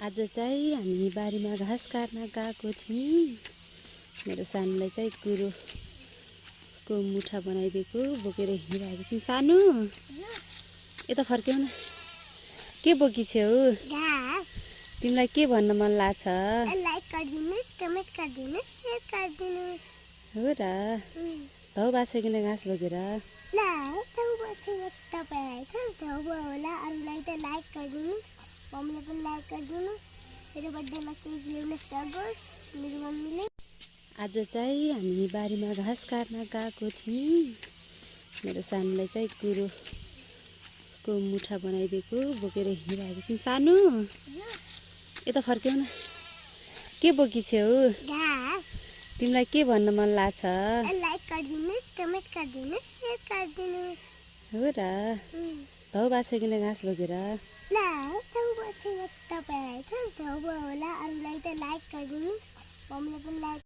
आज चाहिँ हामी बारीमा घाँस काट्न गएको थियौँ। मेरो सानोलाई चाहिँ कुरोको मुठा बनाइदिएको बोकेर हिँडिरहेको छु। सानो यता फर्क्यौ न, के बोकिछौ? घाँस। तिमीलाई के भन्न मन लाग्छ? Like गरिदिनुस्, comment गरिदिनुस्, share गरिदिनुस्। हो र धौ बाछैकिन घाँस बोकेर तपाईँलाई त थाहा भयो होला। अरूलाई त लाइक गरिदिनुस्, मम्मीले पनि लाइक गरिदिनुस्। मेरो बर्थडेमा केक ल्याउन सकोस् मेरो मम्मीले। आज चाहिँ हामी बारीमा घाँस काट्न गएको थियौँ। मेरो सानोलाई चाहिँ कुरोको मुठा बनाइदिएको बोकेर हिँडिरहेको छु। सानो यता फर्क्यौ न, के बोकिछौ? घाँस। तिमीलाई के भन्न मन लाग्छ? Like गरिदिनुस्, comment गरिदिनुस्, share गरिदिनुस्। हो र धौ बाछैकिन घाँस बोकेर तपाईँलाई त थाहा भयो होला। अरूलाई त लाइक गरिदिनुस्, मम्मीले पनि लाइक